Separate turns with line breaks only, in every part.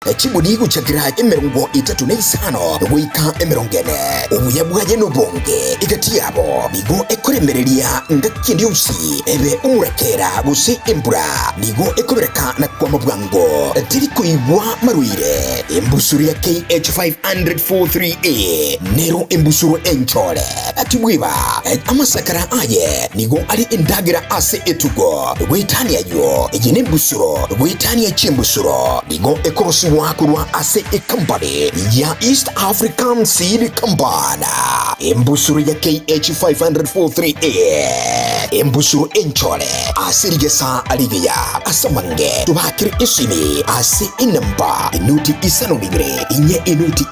Chibudi guchagira emirongo 35 gwika emirongene ubuyabwaje n'ubonge igati yabo nigo ekoremereria ngakindi usi ebe umurekera gusi embura nigo ekobereka na kwa mabwango tiriko ibwa maruire embusuru ya KH500-43A nero embusuru enchole atibwiba amasakara aye nigo ali indagira ase etugo witani ayo ejene embusuru witani ya chimbusuru nigo ekorosi wakurwa ase company ya East African Seed Company embusuru ya KH500-43A embusuru enchole asirigesa aligeya asamange tubakiri isimi ase inamba inuti isano libre inye inuti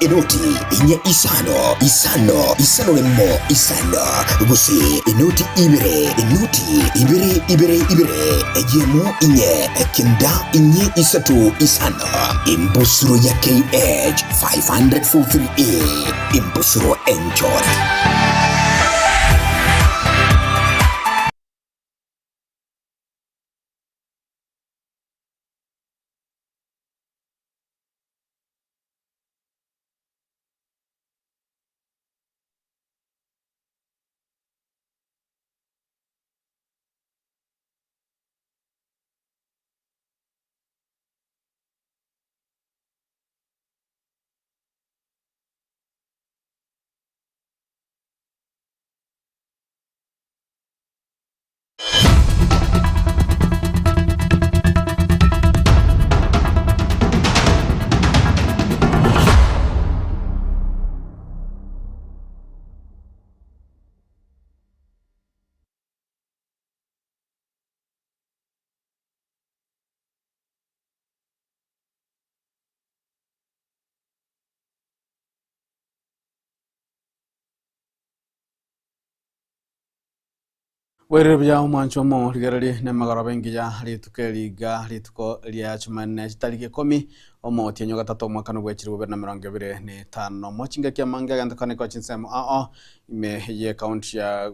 inye isano lemo isano gusi inuti ibere ejemu inye kinda inye isatu isano imbusuru ya KH500-43A imbusuru enchole.
Werebya umwancho mo ligerali ne magarabengi ya litukeliga lituko lya chumane chitariki 10 omo tienyo gatatu mwaka no gwechiri 2025 mochinga kya manga gandakane kwa chinsemo ime ye account ya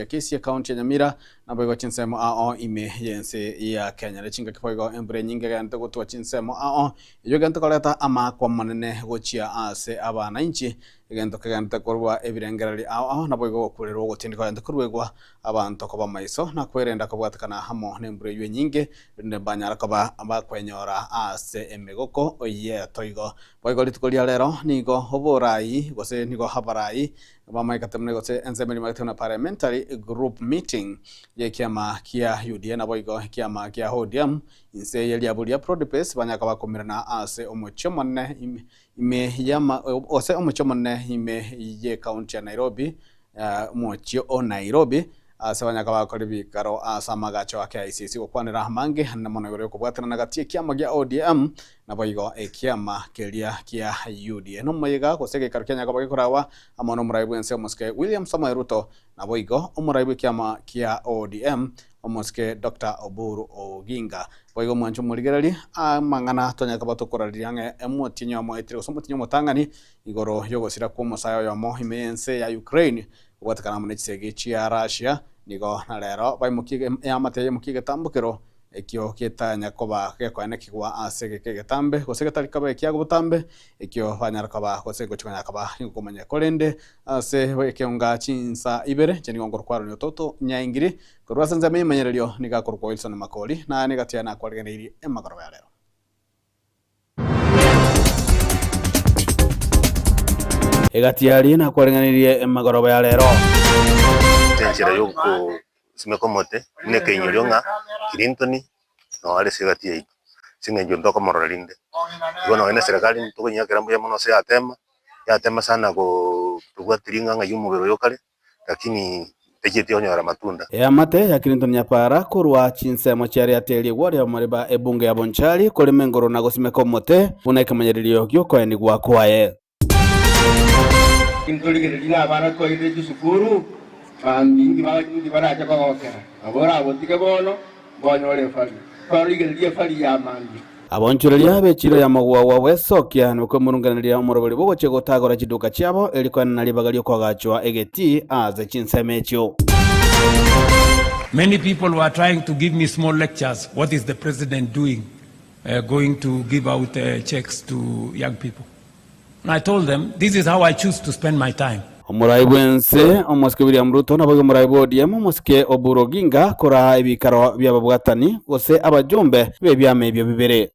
Kisii account ya Nyamira na boy kwa chinsemo ime yense ya Kenya lechinga kipoigo embre nyinga gante gutwa chinsemo iyo gante koleta ama kwa manene gochia ase abana inchi gante kagante korwa ebirengerali na boy go kurero gotindika gante kurwegwa abantu ko bamaiso na kwerenda kubwatakana hamo nembure ywe nyinge ne banyara koba abakwenyora ase emegoko oye toigo boigo litukolia lero nigo hoborai gose nigo habarai bamaikatemne gose enzemeli maitona parliamentary group meeting ye kiama kia UDA na boigo kiama kia ODM inse yeli abulia prodepes banyaka bakomirana ase omochomone ime yama ose omochomone ime ye county ya Nairobi mochio o Nairobi asabanyaka bakoribi karo asamagacho ake ICC okwanira hamange na monogoro kubwatana nagatie kiama gya ODM na boigo kiama kelia kia UDA no mayiga kosege karo Kenya kabage korawa amono muraibu ense moske William Samoei Ruto na boigo omuraibu kiama kia ODM omoske Dr. Oburu Oginga boigo mwancho murigerali mangana tonya kabatokorarira nge emotinyo mo etiro somotinyo motangani igoro yogo sira ko mosayo yo mo himense ya Ukraine watakana mune chisege chia Russia nigo na lero baimukige yamateye mukige tambukiro ekyo ketanya koba gekwane kigwa asege kegetambe gosege tarikaba ekyago butambe ekyo banyara kaba gosege chikanya kaba ngomanya kolende ase wekyonga chinsa ibere cheni ngongoro kwaro ni toto nyaingiri korwa sanza menyerelyo niga korko Wilson Makoli na negatia na kwalgeneri emagoro ya lero egatiari na kwarenganirie emagoroba ya lero
tenjira yuko simekomote ne kenyo nga Clinton no ale segati yi singa njondo ko moralinde bona ene serikali to nya kirambo ya mono se yatema sana ko tugwatiringa nga yumugero yokale lakini tejeti onyora matunda
ya mate ya Clinton nyapara kurwa chinsemo cyari ateli wari amariba ebunge ya Bonchari kole mengoro na gosimekomote uneka manyerilyo gyoko ni gwakwaye
Intoligirira abana ko ide gisukuru kandi baraja bagokera abora abotige bono bonyore fali parigirira fali ya mandi
abonchurelia bechiro ya magwa wa wesokia nuko murunganira umurobeli bogo chego tagora chiduka cyabo eliko nalibagalyo kwagachwa egeti aze chinsemecho.
Many people were trying to give me small lectures. What is the president doing? going to give out checks to young people. And I told them, this is how I choose to spend my time.
Omurai bwense omusike William Ruto nabo omurai bo ODM omusike Oburu Oginga kora ebikaro by'ababwatani gose abajumbe bebyame ebyo bibere.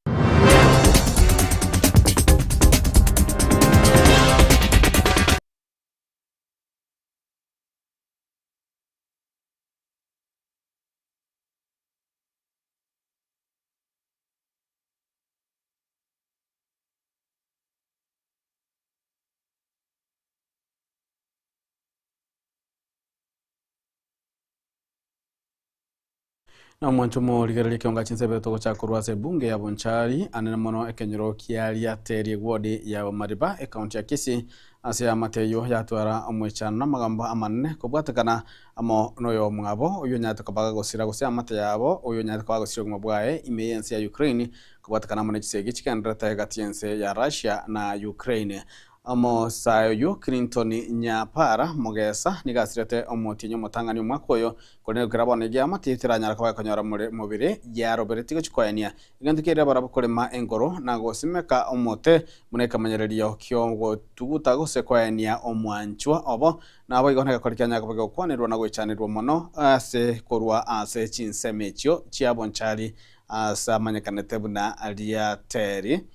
Na mwanchumo ligereri kionga chinsebe toko cha kurwase bunge ya Bonchari anena mono ekenyoro kiali ya teri wodi ya Mariba ekaunti ya Kisii ase amateyo yatwara omwechana magambo amanne kubwatakana amo noyo mwabo uyo nyata kabaga gosira gose amate yabo uyo nyata kabaga gosira gumabwae imeyense ya Ukraine kubwatakana mo nechisege chikandreta gatiense ya Russia na Ukraine. Amo sayo Clinton Nyapara Mogesa nigasirete omutinyo mutangani umwakoyo kone grabone gya matitira nyara kwa kanyara mubire ya Robert Chikoyania igandikira barabukolema engoro nago simeka omote muneka manyereriyo kyo tuguta gose kwania omwanchwa obo nabo igone gakorikanya kabaga kwanirwa nago ichanirwa mono ase korwa ase chinsemechyo chia Bonchari asa manyakanete buna alia teri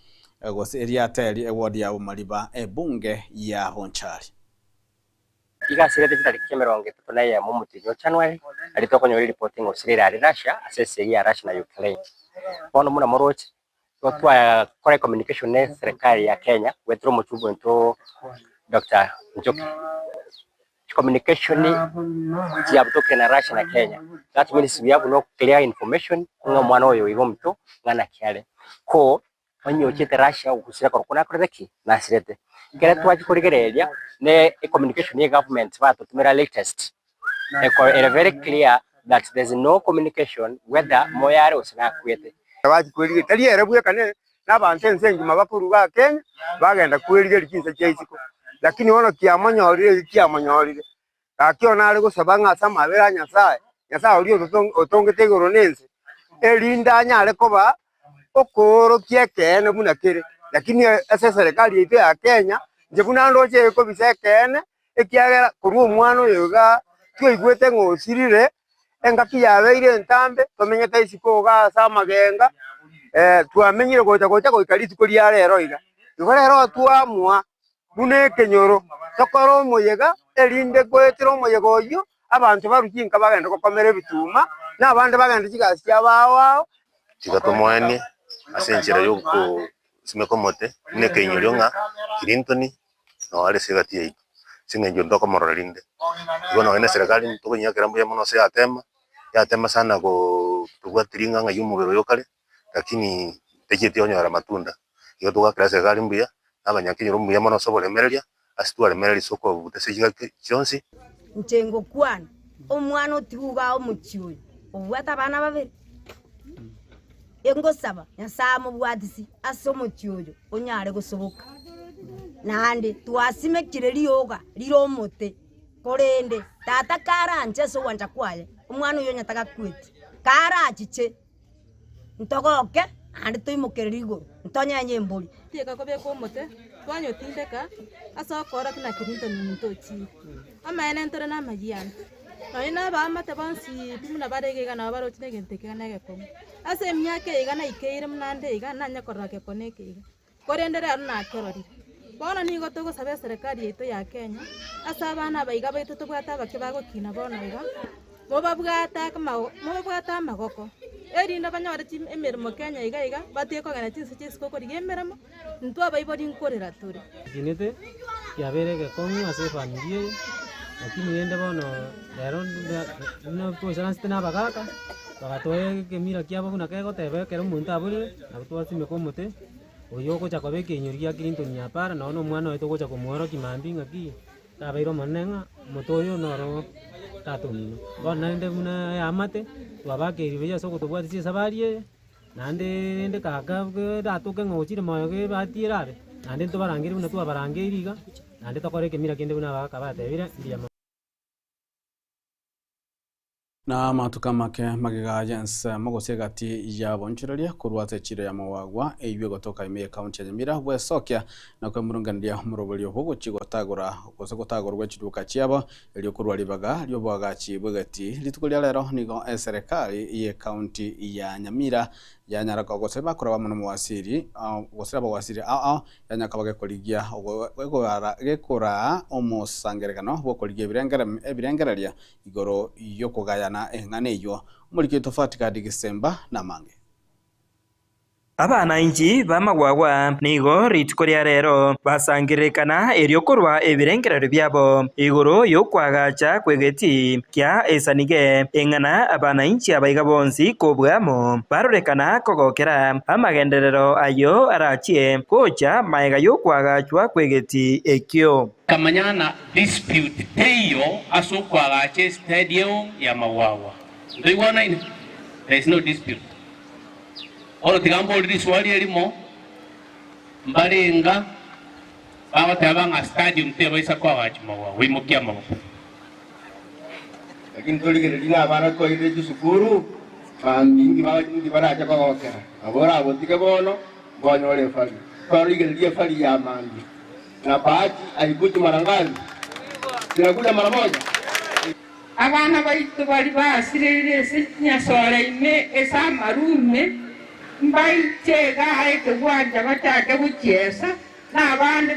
gose area teri ewodi ya Mariba ebunge ya Bonchari
igasirete kitariki 30 mu mutinyo January alitoko nyori reporting osirira ari Russia asese ya Russia na Ukraine bono muna morochi twa kore communication ne serikali ya Kenya wetro muchubo nto Dr. Njoki communication ya butoke na Russia na Kenya. That means we have no clear information ngo mwana oyo igo mto ngana kyale ko onyo chete Russia ukusira korokona koreki na sirete kera twachikorigereria ne communication ya government bato tumira latest a very clear that there's no communication whether moyare osina kwete
bachikorige taliere bwekane nabantu ensengi mabakuru ba Kenya bagenda kweriga likinse kyisiko lakini wono kiamonyorire akiona ari gusaba ngasa mabera nyasaye oli otongete goro nense elinda nyale koba okoro kiekene munakere lakini ase serikali yetu ya Kenya njebuna ndoche ko bisekene ekiagera kuru omwana yoga twaigwete ngosirire engaki yabeire ntambe tomenyete isiko ga samagenga twamenyire gocha goikari siko lya rero iga rero tuamua bune kenyoro tokoro moyega elinde gwetero moyego oyo abantu barukinka bagenda kokomera bituma nabandi bagenda kigasi yabawo
tigatomwani asenjera yuko simekomote ne kenyoro nga Clinton no ale segati yi singenjo ndoko moralinde gono ene serikali to nya kerambo ya mono se atema sana go tugwatiringa nga yumubero yokale lakini tekiti onyora matunda iyo tuga serikali mbuya abanyakinyoro mbuya mono sobole mereria asitwale mereri soko butesiga cyonsi
ncengo kwana omwana otibuga omuchiyo obwata bana babiri engosaba yasamo bwadisi asomuchiyo onyare gusoboka nahandi twasimekire liyoga liromote korende tata karanje so wanja kwaye omwana uyo nyataka kwiti karachiche ntogoke andi tuimukire ligo ntonyanye mbuli
tieka kobe komote twanyo tindeka asokora kina Clinton ntochi amaene ntore na magian noina ba amate bonsi bimuna barege na baro chinege nteke na geko ase myake iga na ikeire mnande iga nanya korake koneke iga korendere aruna kerori bona nigo togo sabe serikali yetu ya Kenya asa bana baiga baitu tubwata bakibago kina bona iga mobabwata magoko erinda banyore tim emermo Kenya iga bateko gana chinse chisiko kori emermo ntwa baibodi nkorera tore
kinete yaberege kongu ase familia lakini yende bono lero no twasanste na bagaka bagatoye kemira kiabo kuna kego tebe kero muntu abure nabutwasi mekomote oyo gocha kobeke inyoria Clinton Nyapara no mwana wetu gocha komworo kimambi ngaki tabairo manenga motoyo noro tatomino bona nde muna yamate twabake ribeya soko tobwati sabarie nande kaka datoke ngochire moyo ge batirabe nande to barangiri buna twa barangiriga nande tokore kemira kende buna bakabate bire ndiya
na matuka make magiga Jens mogosegati ya bonchireria kurwate chire ya mawagwa eibwe gotoka ime county ya Nyamira bwesokia na kwa murungandia murobolio hogo chigotagura gosogotagurwa chiduka chiabo elio kurwalibaga lyo bwagachi bwegati litukulia lero nigo serikali ye county ya Nyamira ya nyaraka goseba kuraba muno mwasiri goseba wasiri ya nyakabage koligia gekora omusangerekano bwo koligia ebirengeraria igoro yo kugayana engane yo muri tofauti kadi December na mange
abana inji bamagwagwa nigo ritiko rya rero basangirikana eryo kurwa ebirengerero byabo igoro yo kwagacha kwegeti kya esanige engana abana inji abaiga bonsi kobwamo barorekana kogokera amagenderero ayo arachie kocha maiga yo kwagachwa kwegeti ekyo
kamanyana dispute eyo aso kwagache stadium ya Mawawa ndoiwana ine there is no dispute. Oro tigambo liri swali elimo mbalenga babatabanga stadium teba isa kwa wachimawa wimukia mawa
lakini tuligerera abana ko ire gisukuru mingi babaji baracha kwa wakera abora abotike bono bonyole fali tuligerera fali ya mangi na bahati aikuti marangazi tunakuja mara moja
abana baitu bali basirire sinyasore ine esa marume mbai chega haike gwanja batake buchesa na bandi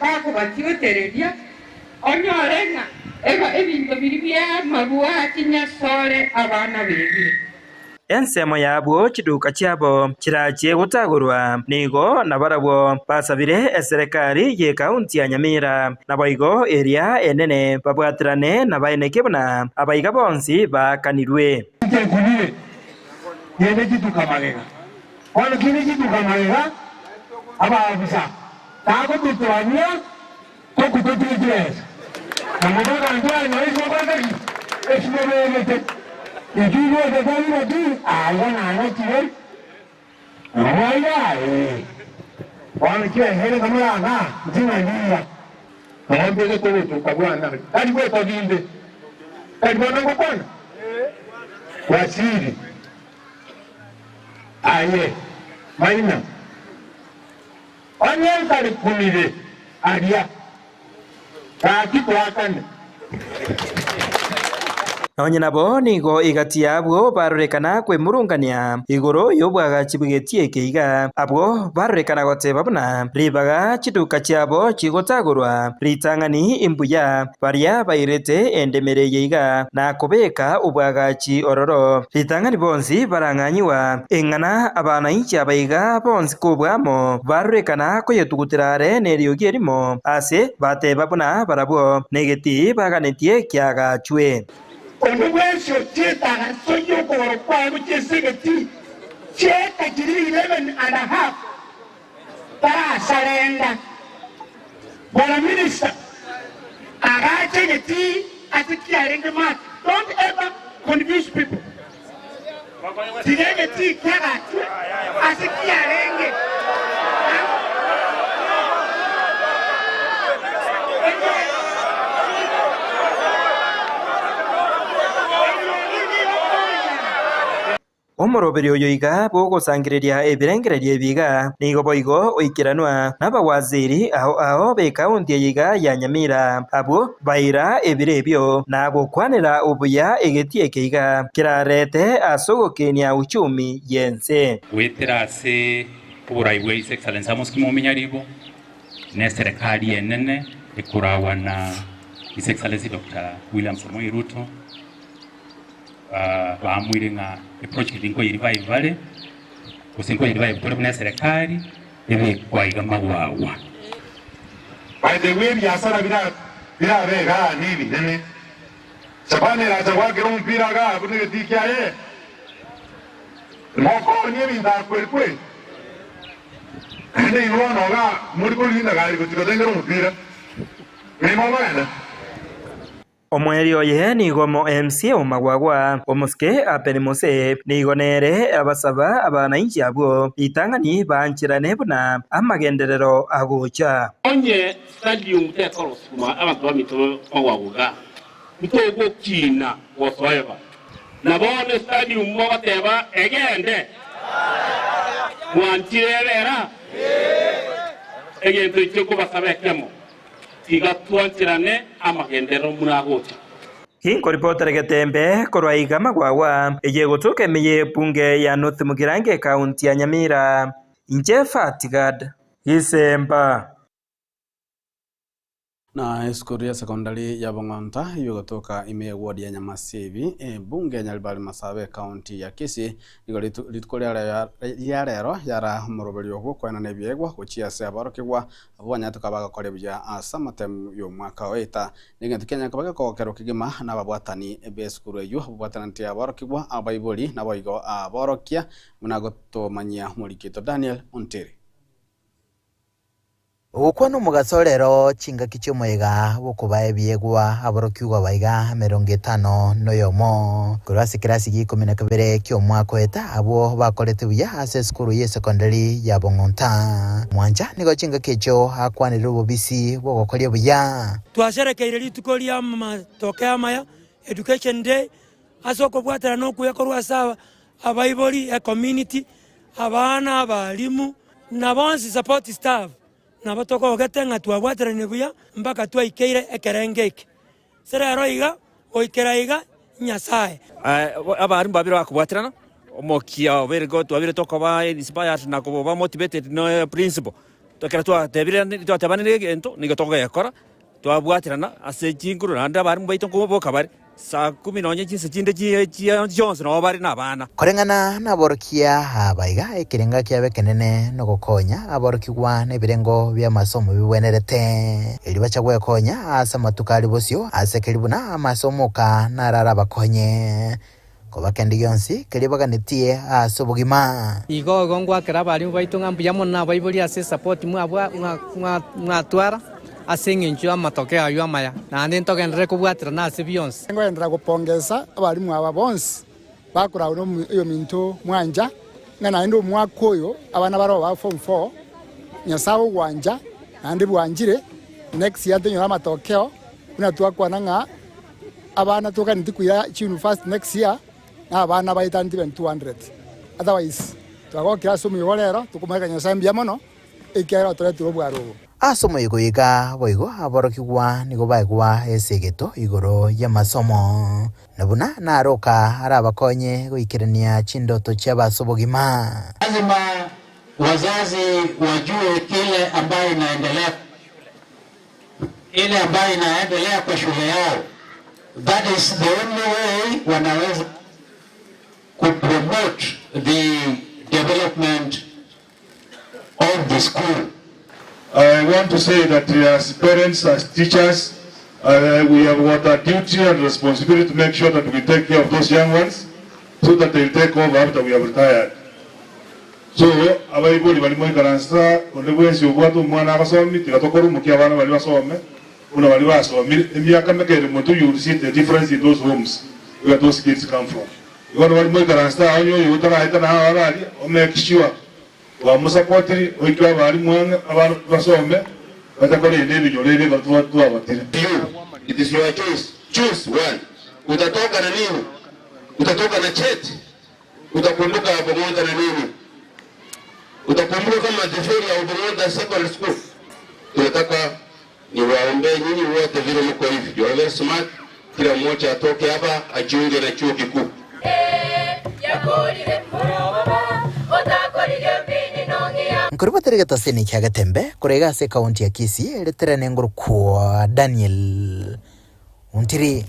bako batiotereria onyorenga ebintu biri bya maruwa kinyasore abana bebi
ensemo yabo chiduka cyabo kiraje gutagurwa nigo nabarabo basabire eserikali ye county ya Nyamira naboigo area enene babwatrane nabaineke bana abaiga bonsi bakanirwe
kunie yene kiduka magega wala kini kiduka magega aba abisa tago tutwanya to kutotigres namoga ndwa no iso bagari esmobelete ikiwa dadali di ayana anachire waya wala kile hele kama na jina ndia naombe ko to kabwana hadi kwa toginde hadi bwana ngopana wasiri aye maina onyel kali kumire adia kaki twakane
onye nabo nigo igati yabwo barorekana kwemurungania igoro yobwaga chibugetie keiga abwo barorekana goteba buna ribaga chiduka cyabo chigotagurwa ritangani imbuya baria bairete endemere yeiga na kubeka ubwagachi ororo ritangani bonsi baranganyiwa engana abana inchi abaiga bonsi kubwamo barorekana koyetugutirare neryo gerimo ase bateba buna barabwo negeti baganetie kyagachwe
Onduwesho cheta sonyo koro kwa mchesegeti cheta kiri 11.5 para sarenda bwana minister agache geti atikiarenge mat don't ever confuse people tigegeti kera atikiarenge
omoroberi oyo iga bogosangiriria ebirengereria ebiga nigo boigo oikiranwa n'abawaziri aho be county yiga ya Nyamira abo baira ebirebyo nabo kwanira obuya egetie keiga kirarete asogokenia uchumi yense
weterase kuburai bwa His Excellency amoskimo menyaribo ne serikali enene ikurawa na His Excellency Dr. William Samoei Ruto baamwire nga project inko irivaye vale kusinko irivaye butore bwa serikali ebe kwaiga Mawawa
by the way biasara bila rega nibi nene sabane la jagwa kero mpira ga bunge dikiaye moko ni binda kwelkwe ende iwana ga muri ko linda ga ko tikotengero mpira ni mama
omweri oye nigomo MC omagwagwa omuske apenimose nigonere abasaba abana inchi abwo itangani banchirane buna amagenderero agocha
onye stadium tekoro kuma abantu bamito Mawawa mito kina whatsoever na bono stadium mogoteba egende mwantirerera egento icho kubasabekemo tigatwantirane amagendero munagocha
Hinko ripota regetembe korwa igama gwawa eye gutuka emiye bunge ya North Mugirange kaunti ya Nyamira inje Fatigad Isemba
na skuru ya sekondari ya Bong'onta yugotoka ime ward ya Nyamasibi bunge ya Nyaribari Masabe kaunti ya Kisii igo litukoria ya rero yara muroberi ogwo kwena nebyegwa guchia se abarokegwa abanya tukabaga kore bya asamatem yo mwaka weta ningentu Kenya kabaga kokero kigima na babwatani be skuru yo babwatana ntia abarokegwa abaiboli na boigo aborokia munagoto manyia mulikito Daniel Onteri
Ukwano mugasorero chinga kichomwega bukubaye byegwa aborokiwa baiga 50 noyomo kurasi kirasi gikomena kabere kyo mwako eta abo bakorete buya ase skuru ye secondary ya Bong'onta mwanja nigo chinga kecho akwanira ubisi bwogokoria buya
twasherekeire litukoria matokea maya education day asoko bwatara no kuyakorwa sawa abaiboli ya community abana abalimu na bonsi support staff na batoko ogetenga twabwaterane buya mpaka twaikeire ekerengeke serero iga oikera nyasaye
abari mbabiro akubwaterana omokia oberego twabire tokoba inspired na kuba motivated no principle tokera twatebire twatebanire gento nigo togekora twabwaterana ase chinguru nanda bari mbaito kuboka bari saa 10 nonye chinse chinde chionse no bari nabana
korengana naborokia abaiga ekirenga kiabe kenene no gokonya aborokigwa nebirengo bya masomo bibwenerete elibacha gwekonya asa matukali bosio asekelibuna amasomo ka narara bakonye kobakendi yonsi kelibaganitie asobugima
igo gongwa kerabari baitunga mbiyamo na baibuli ase support mu abwa mwatwara asengencho amatokeo ayo amaya na ndentogendere kubwatira na ase bionse
ngoendera gupongeza abarimu aba bonse bakora iyo minto mwanja ngana ndo mwaka oyo abana baro ba form 4 nyasawo gwanja andi bwanjire next year tenyo amatokeo una twakwana nga abana toka ndikuya university next year na abana baita 200 otherwise twagokira somo yorero tukumeka nyasambi yamono ikero toretiro bwaro
asomo yiga boigo aborokigwa nigo baigwa esegeto igoro ya masomo nabuna naroka arabakonye goikerania chindoto cha basobogima
lazima wazazi wajue kile ambayo inaendelea kwa shule yao. That is the only way wanaweza kupromote the development of the school.
I want to say that as parents, as teachers, we have got a duty and responsibility to make sure that we take care of those young ones so that they'll take over after we have retired. So, abaibuli bali mo ikaransa onebwensi obwatu mwana akasomi tigatokoro mukia bana bali basome una bali basomi emyaka mekere moto you see the difference in those homes where those kids come from. You bali mo ikaransa onyo yutara itana harali o make sure wa musapotiri oikwa bali mwana abantu basome batakore ndebe jolele batu abatire.
It is your choice. Choose one. Utatoka na nini? Utatoka na cheti? Utakumbuka Bong'onta na nini? Utakumbuka kama deferi ya Bong'onta Secondary School. Tunataka niwaombe nyinyi wote vile mko hivi. You are very smart. Kila mmoja atoke hapa ajiunge na chuo kikuu.
Nkuribaterega taseni kya gatembe kurega se kaunti ya Kisii eleterane nguru kwa Daniel Ontiri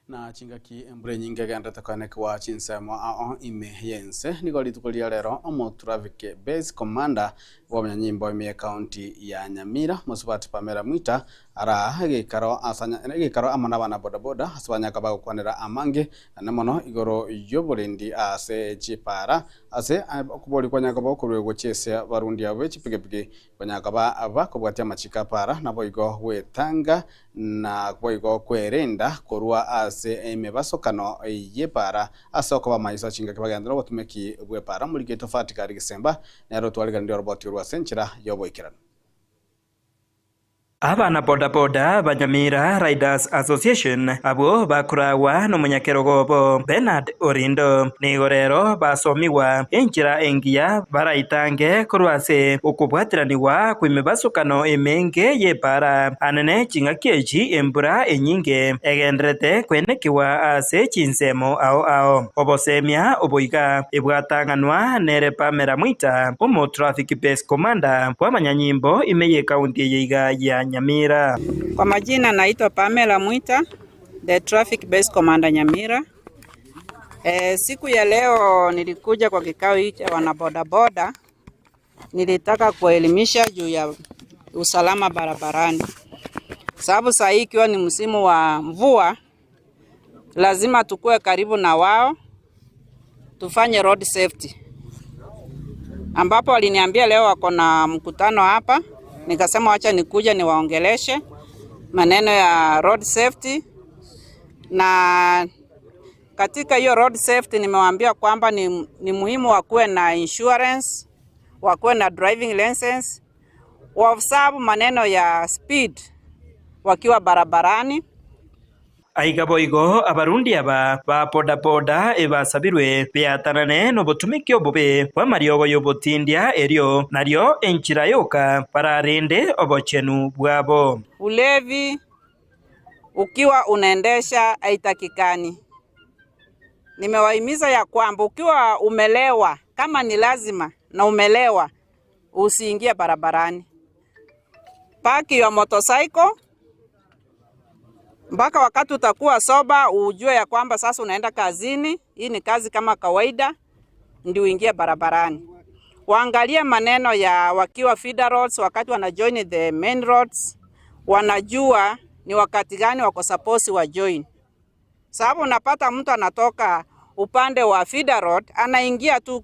na chingaki embure nyinge gandata kane kwa chinsemo a ime yense nigoli tukolia lero omo traffic base commander wa mnyanyimbo ime county ya Nyamira musubati Pamela Mwita ara egikaro amana bana bodaboda asabanya kabago kwanera amange namono igoro yoborendi ase chipara ase kuboli kwanyakaba kurwego chese barundi abe chipigepige kwanyakaba abakobwatia machika para nabo igo wetanga na boigo kwerenda korwa ase emebasokano yepara asoko ba maisa chinga kibagandro botumeki bwepara muri geto fatika rigisemba nero twaliga ndio roboti rwa senchira yoboikirana
abana bodaboda banyamira Riders Association abo bakurawa n'umunyakerogobo Bernard Orindo nigo rero basomiwa enjira engiya baraitange kurwase ukubwatiraniwa kwimibasukano emenge yebara anene chingakeji embura enyinge egendrete kwenekiwa ase chinsemo ao obosemia oboiga ibwatanganwa nere Pamela Mwita omo traffic base commander wa manyanyimbo imeye kaunti yeiga ya Nyamira.
Kwa majina naitwa Pamela Mwita, the traffic base commander Nyamira. Siku ya leo nilikuja kwa kikao hiki cha wanabodaboda. Nilitaka kuelimisha juu ya usalama barabarani. Sababu saa hii ikiwa ni msimu wa mvua, lazima tukue karibu na wao, tufanye road safety. Ambapo waliniambia leo wako na mkutano hapa, nikasema wacha nikuja niwaongeleshe maneno ya road safety. Na katika hiyo road safety nimewaambia kwamba ni muhimu wakuwe na insurance, wakuwe na driving license, waobserve maneno ya speed wakiwa barabarani.
Aigaboigo abarundi aba ba bodaboda ebasabirwe beatanane n'obutumikio bobe bwa mariogo yobotindia erio nario enchira yoka pararende obochenu bwabo.
Ulevi ukiwa unaendesha haitakikani. Nimewahimiza ya kwamba ukiwa umelewa, kama ni lazima na umelewa, usiingie barabarani. Park your motorcycle mpaka wakati utakuwa soba, ujue ya kwamba sasa unaenda kazini, hii ni kazi kama kawaida, ndio uingie barabarani. Waangalie maneno ya wakiwa feeder roads, wakati wana join the main roads, wanajua ni wakati gani wako supposed wa join. Sababu unapata mtu anatoka upande wa feeder road, anaingia tu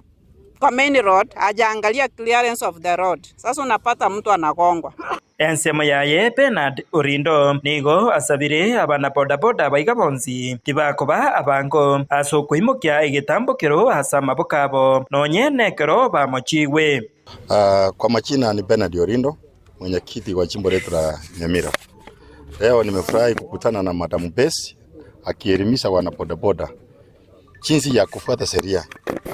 kwa main road, hajaangalia clearance of the road. Sasa unapata mtu anagongwa.
Ensemo yaye Bernard Orindo nigo asabire abana bodaboda baiga bonzi tibakoba abango asokuimukia igitambukiro hasa mabokabo nonye nekero bamochiwe.
Kwa majina ni Bernard Orindo, mwenyekiti wa jimbo letu la Nyamira. Leo nimefurahi kukutana na Madam Bess akielimisha wana bodaboda jinsi ya kufuata sheria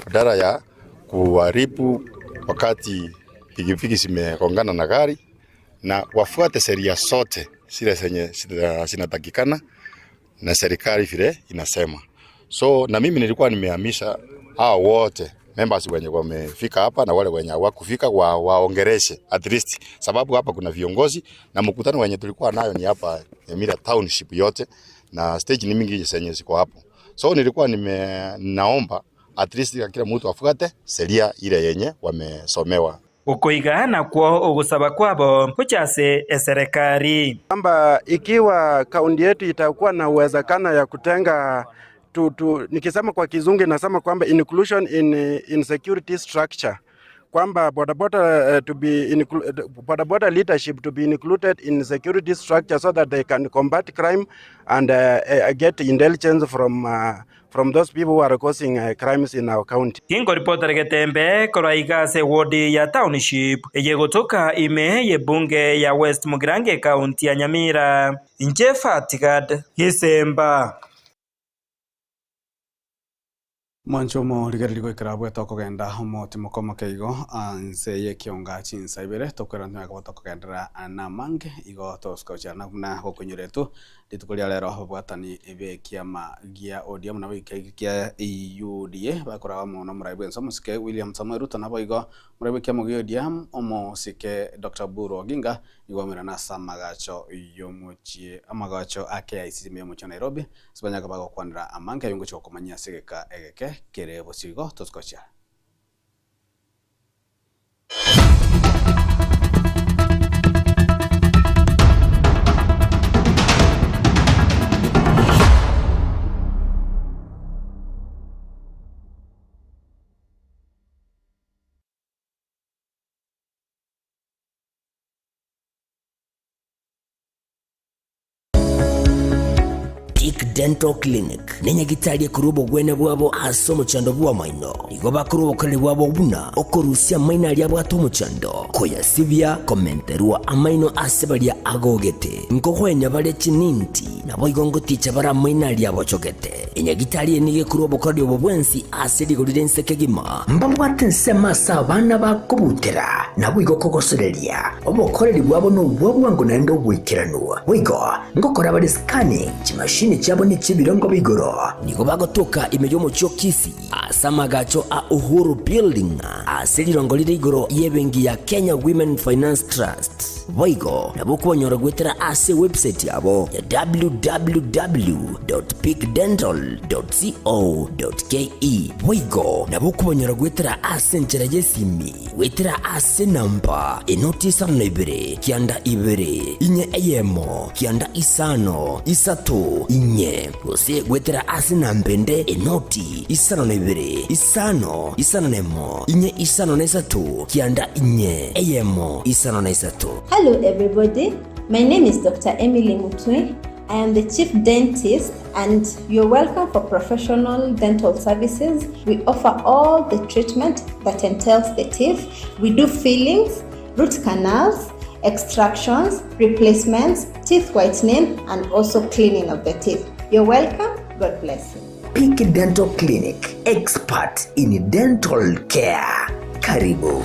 badala ya kuharibu wakati pikipiki zimegongana na gari, na wafuate sheria zote zile zenye zinatakikana na serikali vile inasema. So na mimi nilikuwa nimehamisha hao wote members wenye wamefika hapa na wale wenye hawakufika waongereshe at least, sababu hapa kuna viongozi na mkutano wenye tulikuwa nayo ni hapa Nyamira township yote na stage ni mingi zenye ziko hapo. So nilikuwa naomba at least kila mtu afuate sheria ile yenye wamesomewa.
Ukoiga na kwa ugusaba kwabo kuchase serikali
kwamba ikiwa kaunti yetu itakuwa na uwezekano ya kutenga nikisema kwa kizungu nasema kwamba inclusion in security structure, kwamba bodaboda leadership to be included in security structure so that they can combat crime and get intelligence from those people who are causing crimes in our county.
Kingo reporter Getembe koraiga se wodi ya township yegotoka ime ye bunge ya West Mugirange County ya Nyamira. Inje Fatigad Gisemba
Manchomo ligariligo ikarabwe toko genda homo timokoma keigo anse ye kionga chinsa ibere tokera ntya kwa toko gendera anamange igo toskocha na gokonyoretu litukolia lero hobwatani ebe kiama gia odium na kia UDA bakora mono muraibu nsomo sike William Samuel Ruto nabo igo muraibu kiama gia odium omo sike Dr. Buru Oginga igo mera na samagacho yomuchie amagacho AKICC memucho Nairobi sibanya kabago kwanira amange yungo chokomanya sigeka egeke kere bosigo toskocha.
Peak Dental Clinic nenya gitalie kurubo gwene bwabo aso muchando bwa maino nigo bakurubo kale bwabo buna okorusia maina lya bwato muchando koya sivya komenterwa amaino asebalia agogete nkohwenya bale chininti nabo igongo ticha bara maina lya bochogete enya gitalie nige kurubo kale bobwensi asedi goldense kegima mbambwate nsema sabana bakobutera nabo igokogosereria obokoreri bwabo no bwabwango nando bwikiranwa wigo ngokora bali scanning chimashini chabo ni chibirongo bigoro nigo bagotoka imejo mucho kisi asama gacho a Uhuru Building aselirongo lire igoro yebengi ya Kenya Women Finance Trust wigo nabo kubonyora gwetera ase website yabo ya www.peakdental.co.ke wigo nabo kubonyora gwetera ase nchera yesimi wetera ase namba enotisa nebere kianda ibere inye eyemo kianda isano isato inye ose gwetera ase nambende enoti isano nebere isano nemo inye isano nesatu kianda inye eyemo isano nesatu.
Hello everybody, my name is Dr. Emily Mutwe. I am the Chief Dentist and you're welcome for professional dental services. We offer all the treatment that entails the teeth. We do fillings, root canals, extractions, replacements, teeth whitening, and also cleaning of the teeth. You're welcome. God bless you.
Peak Dental Clinic, expert in dental care. Karibu.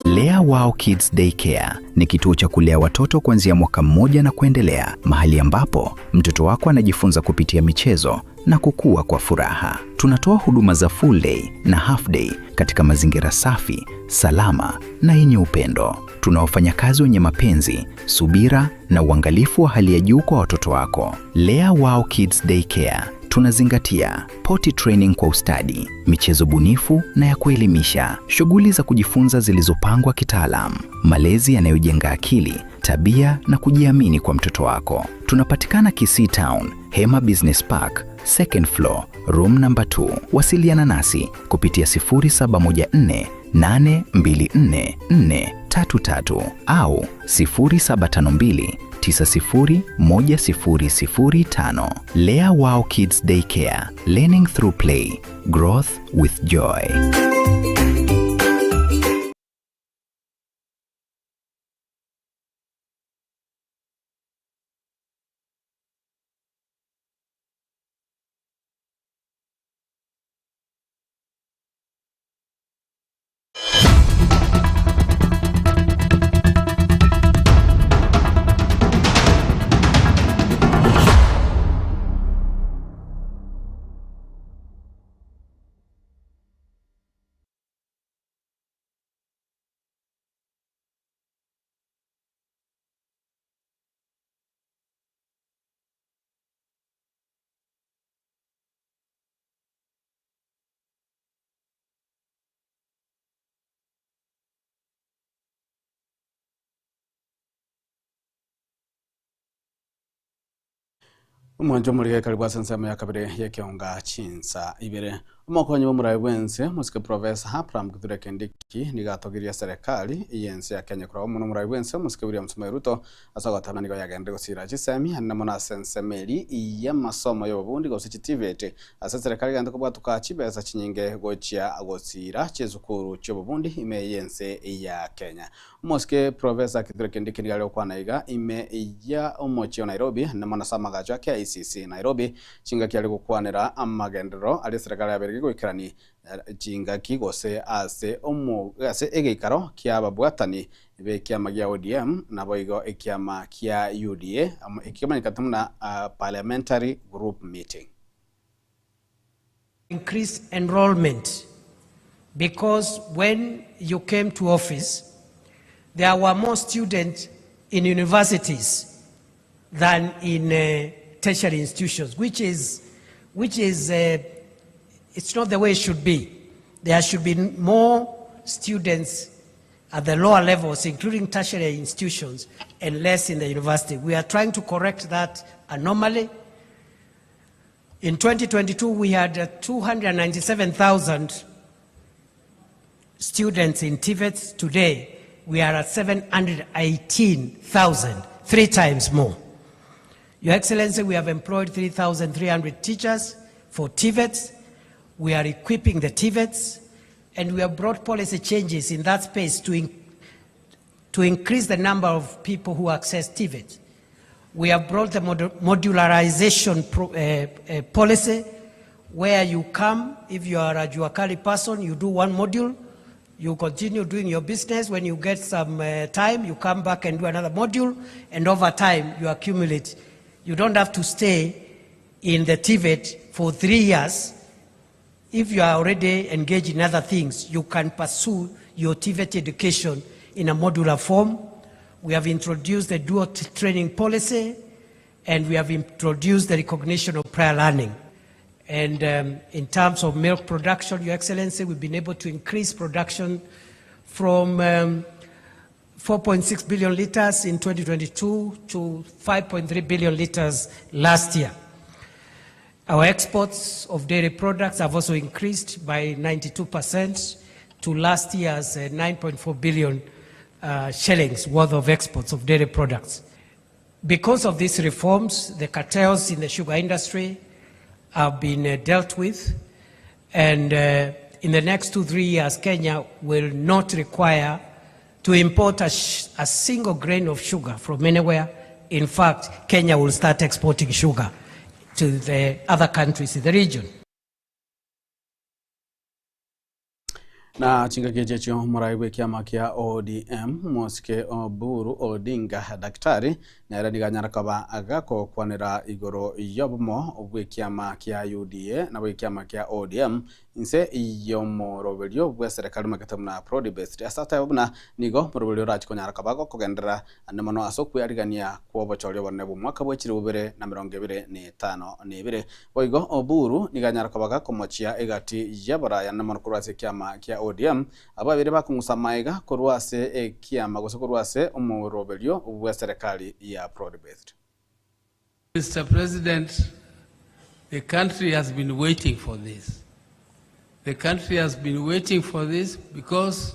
Lea Wow Kids Daycare ni kituo cha kulea watoto kuanzia mwaka mmoja na kuendelea, mahali ambapo mtoto wako anajifunza kupitia michezo na kukua kwa furaha. Tunatoa huduma za full day na half day katika mazingira safi, salama na yenye upendo. Tuna wafanyakazi wenye mapenzi, subira na uangalifu wa hali ya juu kwa watoto wako. Lea Wow Kids Daycare tunazingatia potty training kwa ustadi, michezo bunifu na ya kuelimisha, shughuli za kujifunza zilizopangwa kitaalamu, malezi yanayojenga akili, tabia na kujiamini kwa mtoto wako. Tunapatikana Kisii Town, Hema Business Park, second floor, room number 2. Wasiliana nasi kupitia 0714 824 433 au 0752 901005. Lea Wow Kids Daycare, learning through play, growth with joy.
Mwanjo muri karibu asansema ya kabire ya kionga chinsa ibere umukonyi wo muri wense musike Professor Hapram Kithure Kindiki nigatogiria serikali yense ya Kenya kura umuntu muri wense musike William Samoei Ruto asagotana nigo yagende gusira gisemi hanna mona sensemeri ya masomo yo bundi gosichitivete asa serikali gande kubwa tukachibeza chinyinge gochia agosira chezukuru cyo bundi ime yense ya Kenya musike Professor Kithure Kindiki nigale kwanaiga ime ya omochio Nairobi hanna mona samagajo ya ICC Nairobi chinga kiali gukwanira amagendero ali serikali ya gwikirani jinga kigose ase egeikaro kia babwatani be kiama gia ODM na boigo ekiama kia UDA ekiama nikatumna parliamentary group meeting.
Increase enrollment because when you came to office there were more students in universities than in tertiary institutions, which is it's not the way it should be. There should be more students at the lower levels, including tertiary institutions, and less in the university. We are trying to correct that anomaly. In 2022, we had 297,000 students in TVET. Today, we are at 718,000, 3 times more. Your Excellency, we have employed 3,300 teachers for TVETs. We are equipping the TVETs, and we have brought policy changes in that space to increase the number of people who access TVET. We have brought the modularization policy, where you come, if you are a Juakali person, you do one module, you continue doing your business. When you get some time, you come back and do another module, and over time, you accumulate. You don't have to stay in the TVET for 3 years. If you are already engaged in other things, you can pursue your TVET education in a modular form. We have introduced the dual training policy, and we have introduced the recognition of prior learning. And in terms of milk production, Your Excellency, we've been able to increase production from 4.6 billion liters in 2022 to 5.3 billion liters last year. Our exports of dairy products have also increased by 92% to last year's 9.4 billion shillings worth of exports of dairy products. Because of these reforms, the cartels in the sugar industry have been dealt with, and in the next 2-3 years, Kenya will not require to import a single grain of sugar from anywhere. In fact, Kenya will start exporting sugar to the other countries in the region.
Na chingakia checho muraiwe kiama kia ODM Mosike Oburu Odinga daktari na eraniga nyarakaba agako kwanira igoro yobumo obwe kiama kia UDA na bwe kiama kia ODM inse iyomorovelyo bwe serikali magatamna Prodibest asata yobuna nigo morovelyo rachiko nyarakaba ko kugendera anemono asokwe arigania kwa bochoryo bonebu mwaka bwechiri bubere na 2025 boigo Oburu niga nyarakaba ko mochia egati yabara ya nemono kurwase kiama kia ODM ababere bakungusamaiga kurwase kiama gosokurwase umorovelyo bwe serikali ya Prodibest.
Mr. President, the country has been waiting for this. The country has been waiting for this because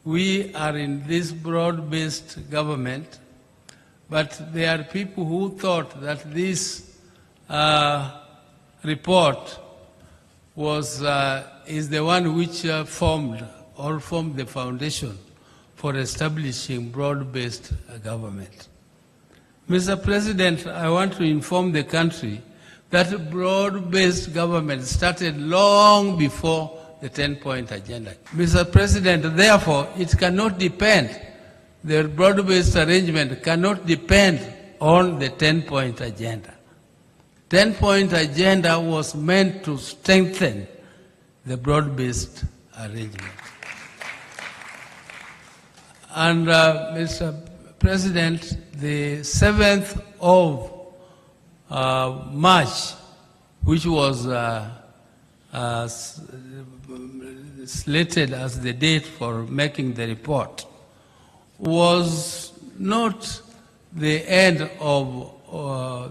we are in this broad-based government, but there are people who thought that this report was is the one which formed the foundation for establishing broad-based government. Mr. President, I want to inform the country that broad-based government started long before the 10-point agenda. Mr. President, therefore, it cannot depend, the broad-based arrangement cannot depend on the 10-point agenda. 10-point agenda was meant to strengthen the broad-based arrangement. And Mr. President, the 7th of March, which was slated as the date for making the report, was not the end of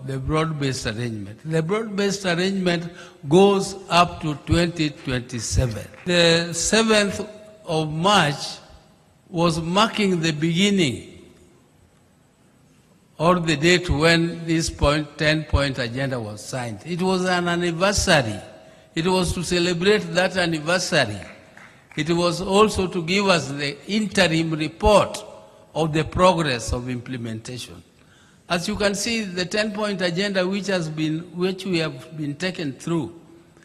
the broad-based arrangement. The broad-based arrangement goes up to 2027. The 7th of March was marking the beginning or the date when this 10-point agenda was signed. It was an anniversary. It was to celebrate that anniversary. It was also to give us the interim report of the progress of implementation. As you can see, the 10-point agenda which we have been taken through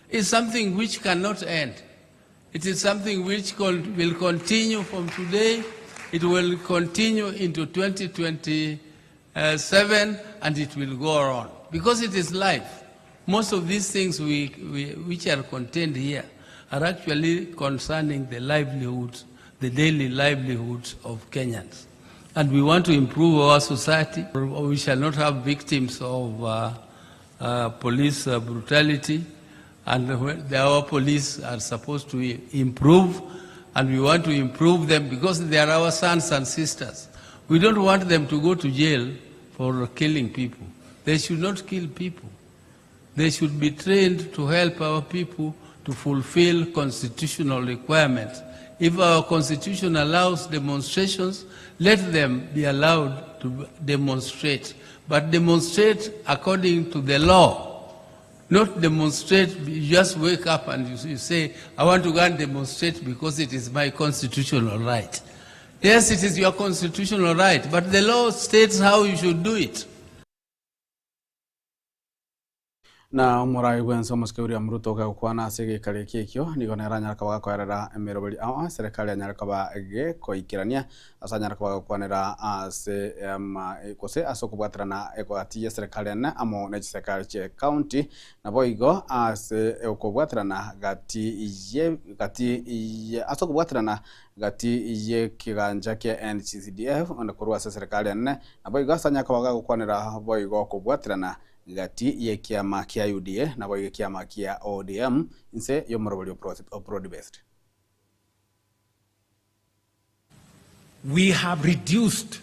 is something which cannot end. It is something which will continue from today. It will continue into 2027, and it will go on because it is life. Most of these things which are contained here are actually concerning the livelihoods, the daily livelihoods of Kenyans. And we want to improve our society. We shall not have victims of police brutality, and our police are supposed to improve, and we want to improve them because they are our sons and sisters. We don't want them to go to jail for killing people. They should not kill people. They should be trained to help our people to fulfill constitutional requirements If our constitution allows demonstrations, let them be allowed to demonstrate, but demonstrate according to the law, not demonstrate, you just wake up and you say, I want to go and demonstrate because it is my constitutional right. Yes, it is your constitutional right, but the law states how you should do it.
Na murai wenso maskuri amruto ga kwana sege kale kekyo nigo nera nyaraka wa kwerera emerobali awa serikali nyaraka ba ge koikirania asa nyaraka wa kwanera ase kose asokubwatrana ekwati ya serikali na amo na serikali che county na boigo ase ekobwatrana gati ye asokubwatrana gati ye kiganja ke NCCDF ona kurwa serikali na boigo asa nyaraka wa kwanera boigo kubwatrana gati ye kiama kia UDA na boigo kiama kia ODM inse yomorobali broad based.
We have reduced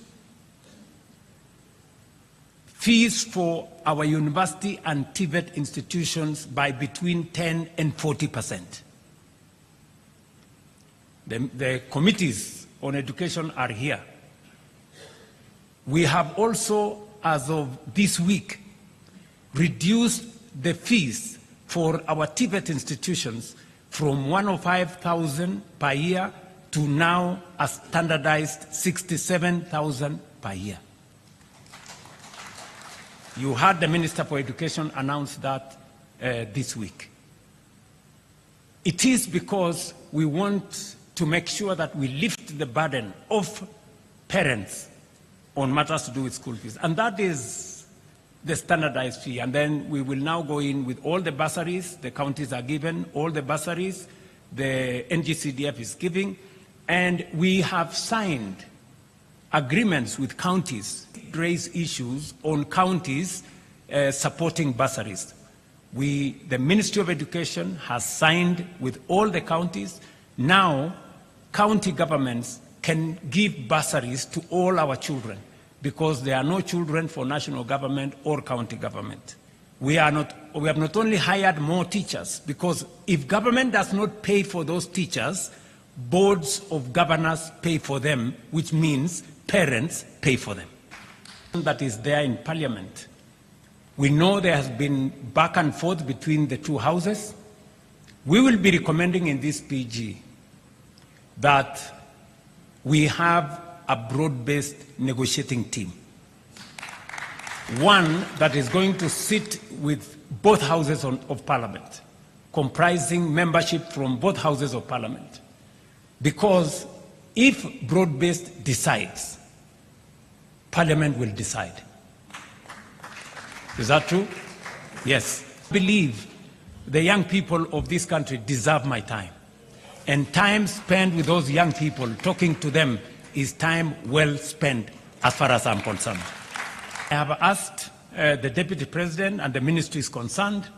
fees for our university and TVET institutions by between 10 and 40%. The committees on education are here. We have also, as of this week, reduced the fees for our TVET institutions from 105,000 per year to now a standardized 67,000 per year. You heard the Minister for Education announce that this week. It is because we want to make sure that we lift the burden of parents on matters to do with school fees, and that is the standardized fee. And then we will now go in with all the bursaries, the counties are given, all the bursaries, the NGCDF is giving, and we have signed agreements with counties to raise issues on counties supporting bursaries. The Ministry of Education has signed with all the counties. Now, county governments can give bursaries to all our children, because there are no children for national government or county government. We have not only hired more teachers, because if government does not pay for those teachers, boards of governors pay for them, which means parents pay for them. That is there in Parliament. We know there has been back and forth between the two houses. We will be recommending in this PG that we have a broad-based negotiating team. One that is going to sit with both houses of Parliament, comprising membership from both houses of Parliament. Because if broad-based decides, Parliament will decide. Is that true? Yes. I believe the young people of this country deserve my time. And time spent with those young people, talking to them, is time well spent as far as I'm concerned. I have asked the Deputy President and the Ministry is concerned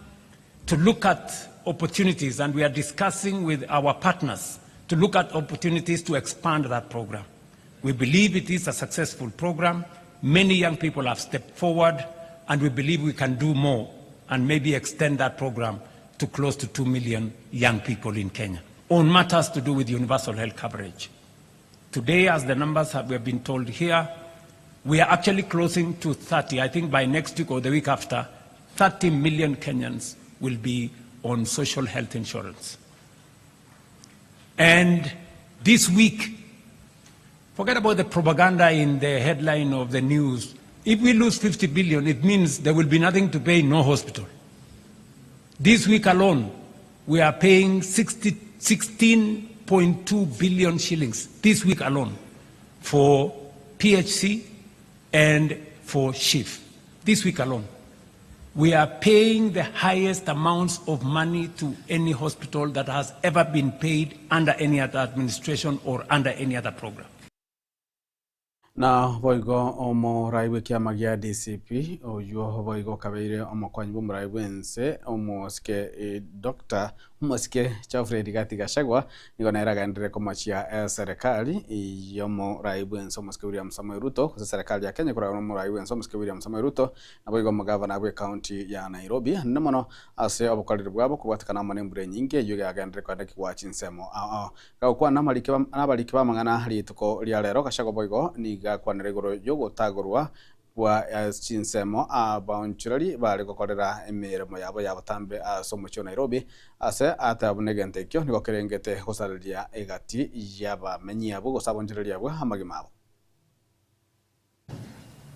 to look at opportunities, and we are discussing with our partners to look at opportunities to expand that program. We believe it is a successful program. Many young people have stepped forward, and we believe we can do more and maybe extend that program to close to 2 million young people in Kenya on matters to do with universal health coverage. Today, as the numbers we have been told here, we are actually closing to 30. I think by next week or the week after, 30 million Kenyans will be on social health insurance. And this week, forget about the propaganda in the headline of the news. If we lose 50 billion, it means there will be nothing to pay, no hospital. This week alone, we are paying 16.2 billion shillings this week alone for PHC and for SHIF. This week alone. We are paying the highest amounts of money to any hospital that has ever been paid under any other administration or under any other program.
na boigo omo raiwe kiama gia DCP oyo boigo kabeire omo kwanyibo muraiwe nse omo ske Dr. Moske Chafre Rigati Gachagua niko nairaga ndire komachia serikali yomo raiwe nse omo ske William Samoei Ruto kwa serikali ya Kenya kura omo raiwe nse omo ske William Samoei Ruto na boigo magavana wa county ya Nairobi nemono ase obukalire bwabo kubatikana manembure nyinge yuga agandire kwa ndaki wa chinsemo kwa nabaliki bamangana rituko lya lero Gachagua boigo ni kwanere igoro yogotagorwa wa chinsemo abanchurari bari gukorera emirimo yabo yabatambe somucyo Nairobi ase atabunegente kyo niko kerengete gusariria egati yabamenyi abo gusabonjurari yabo amagimabo.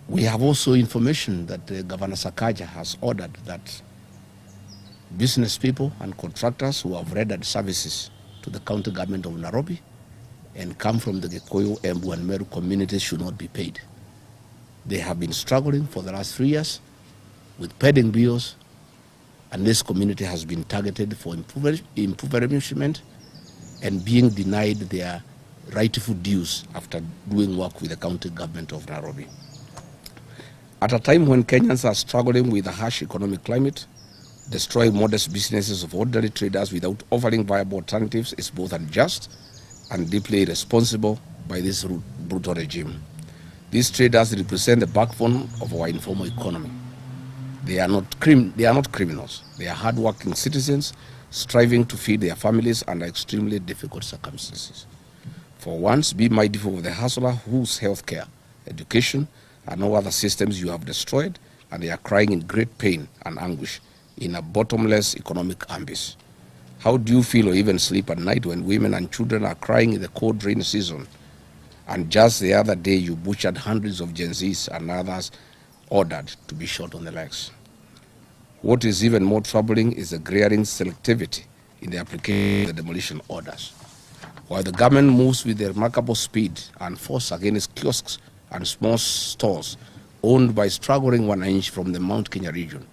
We have also information that Governor Sakaja has ordered that business people and contractors who have rendered services to the county government of Nairobi and come from the Gikuyu, Embu and Meru communities should not be paid. They have been struggling for the last 3 years with pending bills, and this community has been targeted for impoverishment and being denied their rightful dues after doing work with the county government of Nairobi. At a time when Kenyans are struggling with a harsh economic climate, destroying modest businesses of ordinary traders without offering viable alternatives is both unjust and deeply irresponsible by this brutal regime. These traders represent the backbone of our informal economy. They are not criminals. They are hardworking citizens striving to feed their families under extremely difficult circumstances. For once, be mindful of the hustler whose healthcare, education, and no other systems you have destroyed, and they are crying in great pain and anguish in a bottomless economic abyss. How do you feel or even sleep at night when women and children are crying in the cold rain season? And just the other day, you butchered hundreds of Gen Zs and others ordered to be shot on the legs. What is even more troubling is the glaring selectivity in the application of the demolition orders. While the government moves with remarkable speed and force against kiosks and small stores owned by struggling wananchi from the Mount Kenya region,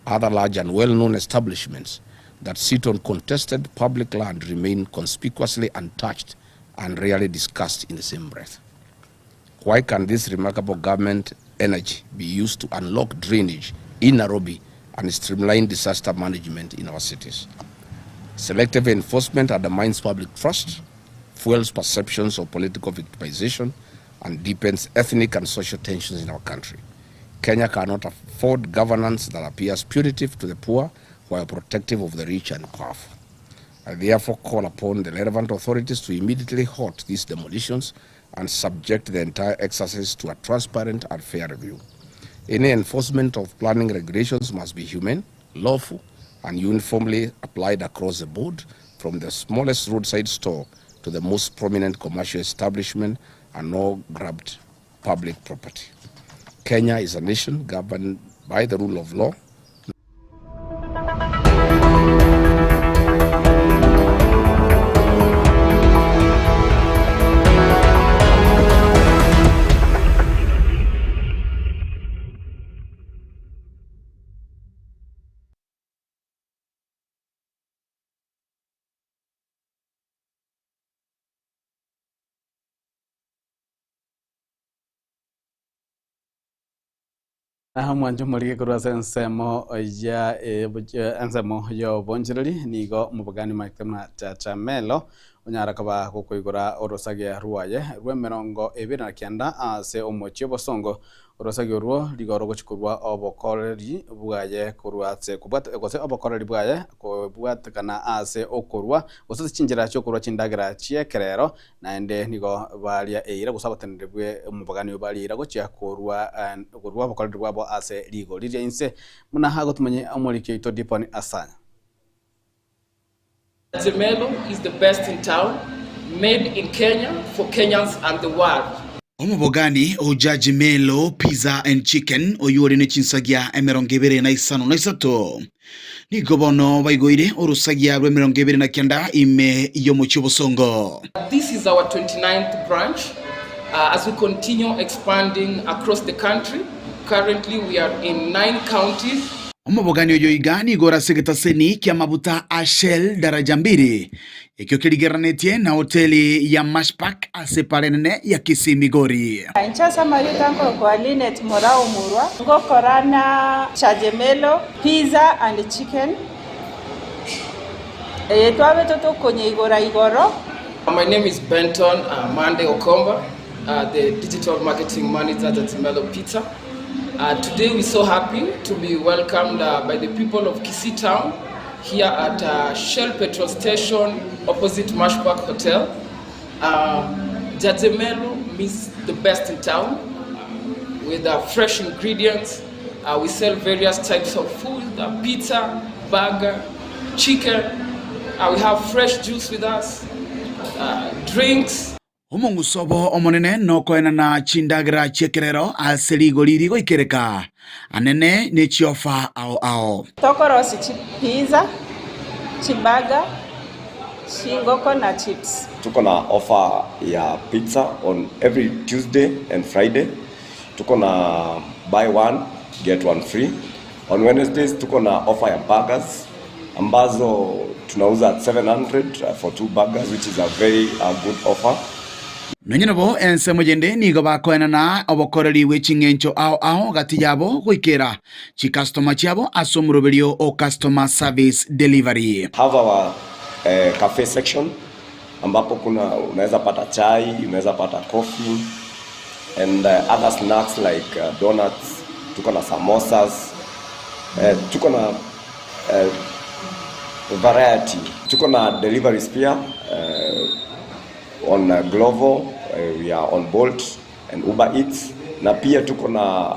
other large and well-known establishments that sit on contested public land remain conspicuously untouched and rarely discussed in the same breath. Why can this remarkable government energy be used to unlock drainage in Nairobi and streamline disaster management in our cities? Selective enforcement undermines public trust, fuels perceptions of political victimization, and deepens ethnic and social tensions in our country. Kenya cannot afford governance that appears punitive to the poor while protective of the rich and powerful. I therefore call upon the relevant authorities to immediately halt these demolitions and subject the entire exercise to a transparent and fair review. Any enforcement of planning regulations must be humane, lawful, and uniformly applied across the board, from the smallest roadside store to the most prominent commercial establishment, and no grabbed public property. Kenya is a nation governed by the rule of law.
Mwanjo mulike kurasa nsemo yo bonjirali nigo mubugani makema cha melo unyara kaba kukwigura orosagia ruaye rwe 29 ase omochio bosongo orosagia ruo ligoro gochikurwa obokoreri bwaye kurwatse kubata gose obokoreri bwaye kubwata kana ase okurwa gose chinjira cyo kurwa chindagira chiekerero naende nigo balia eira gusabatanire bwe mubugani balia gochia kurwa obokoreri bwabo ase ligo liria inse muna hago tumenye amulike ito diponi asanya.
Zemelo is the best in town, made in Kenya for Kenyans and the world.
Omubogani ojaji Melo Pizza and Chicken oyuri ne chinsagia emerongevere na isano na isato. Ni gobono baigoire orusagia emerongevere na kenda ime yomochi bosongo.
This is our 29th branch as we continue expanding across the country. Currently we are in 9 counties.
omubogani oyo igani igora segetaseni kia mabuta a Shell daraja mbiri ikio kirigeranĩtie na hoteli ya Mashpak ase parenene ya Kisii Migori.
Nchasa marita kwa Linet Morao Murwa ngokorana chajemelo pizza and chicken twabe toto konye igoro.
My name is Benton Mande Okomba, the digital marketing manager at Melo Pizza. Today we're so happy to be welcomed by the people of Kisii Town here at Shell petrol station opposite Mashpak Hotel. Jajemelo means the best in town with fresh ingredients. We sell various types of food, pizza, burger, chicken. We have fresh juice with us, drinks.
Omongusobo omonene nokoena na chindagira chekerero aseligo lirigo ikereka anene ne chiofa ao
tokorosi pizza, chibaga, chingoko na chips.
Tuko na offer ya pizza on every Tuesday and Friday. Tuko na buy one get one free. On Wednesdays tuko na offer ya burgers ambazo tunauza at 700 for 2 burgers, which is a very good offer.
Nonyinabo ensemo jende nigo bakoena na obokoreri wechingencho ao gati yabo gwikera chi customer chiabo asomurobelio o customer service delivery.
Have our cafe section ambapo unaweza pata chai, unaweza pata coffee and other snacks like donuts. Tuko na samosas, tuko na variety. Tuko na deliveries pia on Glovo, we are on Bolt and Uber Eats, na pia tuko na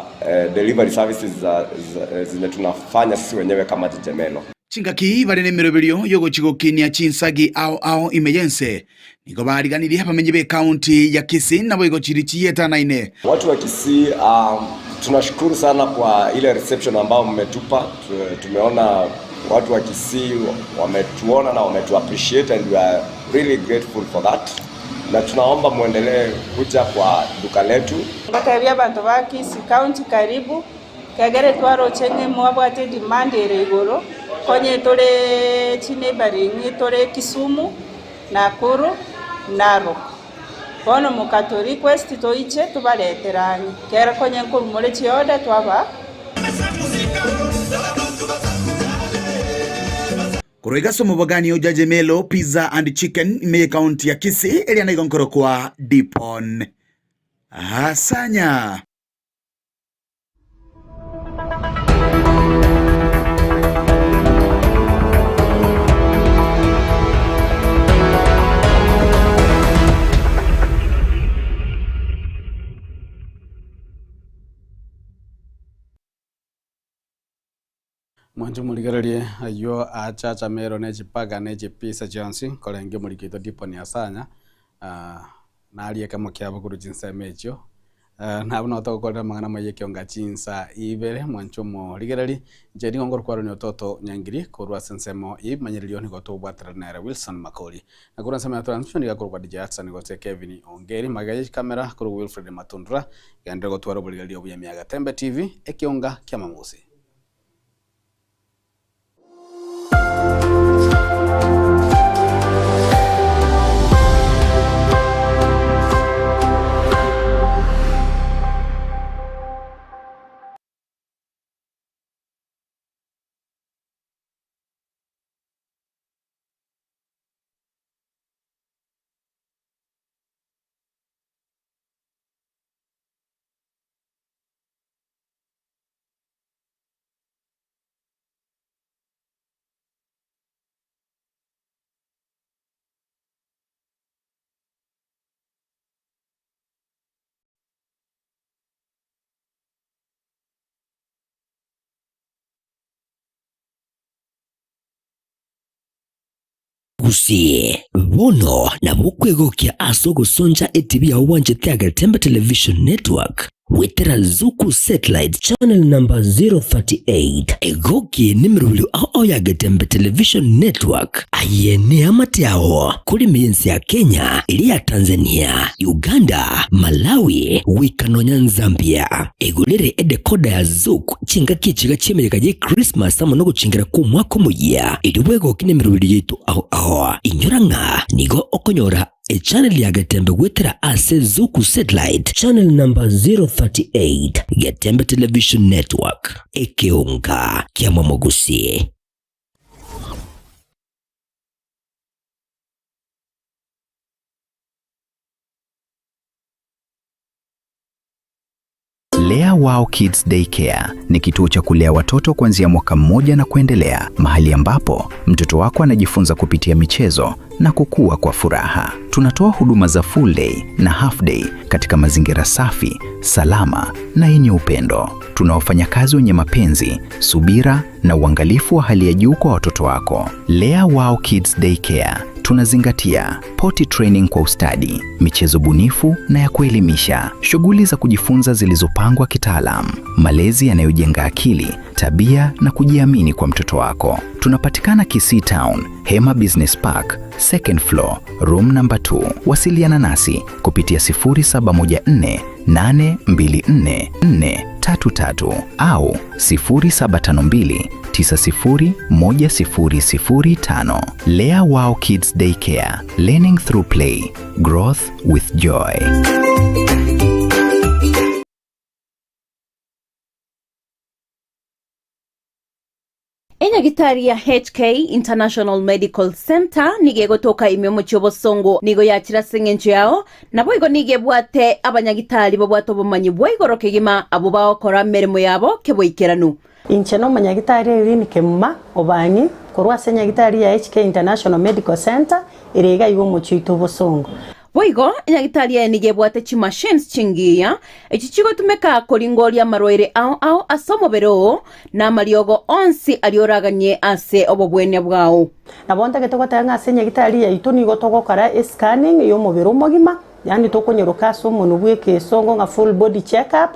delivery services zile tunafanya sisi wenyewe kama Jajemelo.
Chingaki barene mirobelio yogo chigokinia chinsagi ao emergency niko bariganiri hapa menjebe county ya Kisii na boigo chirichieta naine.
Watu wa Kisii tunashukuru sana kwa ile reception ambao mmetupa. Tumeona watu wa Kisii wametuona na wametu appreciate and we are really grateful for that. Na tunaomba muendelee kuja kwa duka letu.
Bakabia bantu ba Kisii county karibu kagere twaro chenge mwabwate demand igoro konye tole chine baringi tole Kisumu, Nakuru, Narok. Bono mukato request toiche tubaleterani kera konye nkurumure chioda twaba
Kuroiga somo bagani o Jajemelo pizza and chicken me county ya Kisii eliana igonkoro kwa Dipon Hasanya.
Mwanju muligererie ayo achacha mero ne chipaga ne chipisa chansi kolenge mulikito Dipon Hasanya na alieka mokiabo kuru jinsa mecho na buno tokolera magana mayeke onga chinsa ibere mwanchu muligererie jeri ngongor kwaro ne toto nyangiri kurwa sensemo imanyiririo ni goto bwatara na Wilson Makoli na kuna sema transmission ya kurwa DJ Atsan gote Kevin Ongeri magaje kamera kuru Wilfred Matundra yandre gotwaro buligererie obuyamiaga Tembe TV ekionga kyamamusi.
Gusie bono na bukwego kia aso gusonja etv ya uwanje Tembe Television Network wetera Zuku Satellite channel number 038 egoki nimirulu ao ya Getembe Television Network ayene amatiao kuri mienzi ya Kenya, ilia Tanzania, Uganda, Malawi, Wikanonya, Zambia. Egulere edekoda ya Zuku chinga kichiga chimereka je Christmas amono chingira ku mwaka muya iliwego kinimirulu yitu ao inyoranga nigo okonyora a channel ya Getembe wetera ase Zuku Satellite channel number 038 Getembe Television Network ekeunga kia Mwamogusi.
Lea Wow Kids Daycare ni kituo cha kulea watoto kuanzia mwaka 1 na kuendelea, mahali ambapo mtoto wako anajifunza kupitia michezo na kukua kwa furaha. Tunatoa huduma za full day na half day katika mazingira safi, salama na yenye upendo. Tuna wafanyakazi wenye mapenzi, subira na uangalifu wa hali ya juu kwa watoto wako. Lea Wow Kids Daycare tunazingatia potty training kwa ustadi, michezo bunifu na ya kuelimisha, shughuli za kujifunza zilizopangwa kitaalamu, malezi yanayojenga akili, tabia na kujiamini kwa mtoto wako. Tunapatikana Kisii Town, Hema Business Park, second floor, room number 2. Wasiliana nasi kupitia 0714824433 au 0752901005. Lea Wow Kids Daycare, learning through play, growth with joy.
Enyagitari ya HK International Medical Center nige gotoka imyomo cyobosongo nigo yakira sengencho yao nabo igo nige bwate abanyagitari bo bwato bomanyi bwigoro kigima abo bakora meremo yabo keboikeranu
incheno manyagitari irini kemma obanyi korwa senyagitari ya HK International Medical Center irega igo mochito bosongo
Boigo, enyagitari ya nige bwate chi machines chingiya, echichigo tumeka koringoria maroire au asomobero na mariogo onsi alioraganye ase obobwene bwao.
Nabonda getoko tanga ase enyagitari ya ito nigo togokora scanning yo mobero mogima, yani tokonyoroka so omonto bweke songo nga full body check up.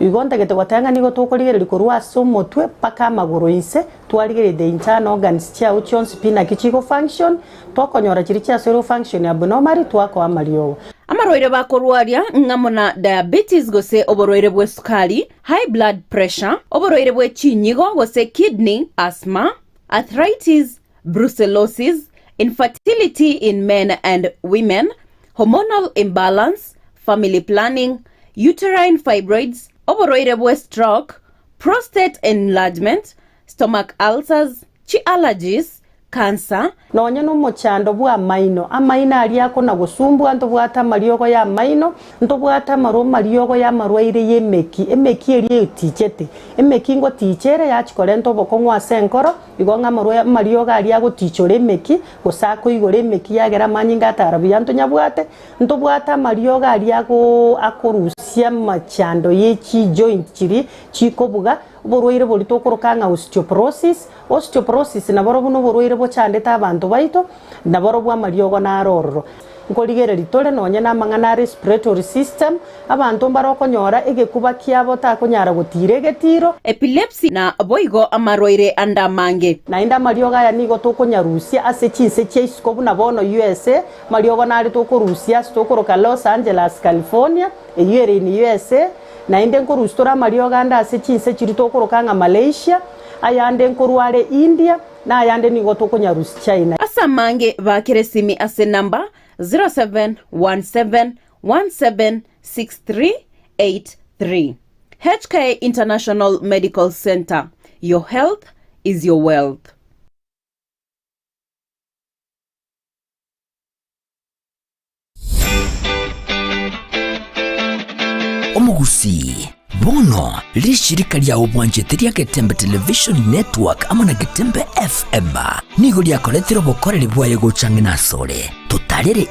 Igonda getoko tanga nigo tokorigere likorwa so motwe paka amaguru inse twarigere the internal organs chia uchons pina kichigo function tokonyora chiri chia cell function abnormal twako amariogo
amaroire bakorwaria ngamona diabetes gose oboroire bwe sukari, high blood pressure, oboroire bwe chinyigo gose kidney, asthma, arthritis, brucellosis, infertility in men and women, hormonal imbalance, family planning, uterine fibroids, oboroire bwe stroke, prostate enlargement, stomach ulcers, chi allergies, cancer.
Nonya no mochando bwa maino amaina ali yako na gusumbu anto bwata mariogo ya maino nto bwata maro mariogo ya marwaire yemeki emeki eri tichete emeki ngo tichere ya chikore nto bokongwa senkoro igonga mariogo ali yago tichore emeki gosako igore emeki yagera manyinga tarabu yanto nyabwate nto bwata mariogo ali yago akorusia machando yechi joint chiri chikobuga borwaire bolitokoroka osteoporosis na borobuno borwaire bochandeta abantu baito na borobwa mariogo na arororo nkorigere litore nonye na mangana respiratory system abantu barokonyora egekuba kiabo takonyara gutire getiro
epilepsy na boigo amaroire andamange
na inda mariogo ya nigo tokonyarusia ase chinse cheisikobu na bono USA mariogo na ali tokorusia stokoroka Los Angeles California eyere in USA na inde nkorustora mariogo anda ase chinse chiritokoroka Malaysia ayande nkorware India na ayande nigo tokonyarusi China
asamange bakeresimi ase number 0717176383. HK International Medical Center. Your health is your wealth.
Omugusi bono lishirika lya obwanjeteria Getembe Television Network amana Getembe FM nigo lyakoretero bokorere bwaye gochangina sore tutarere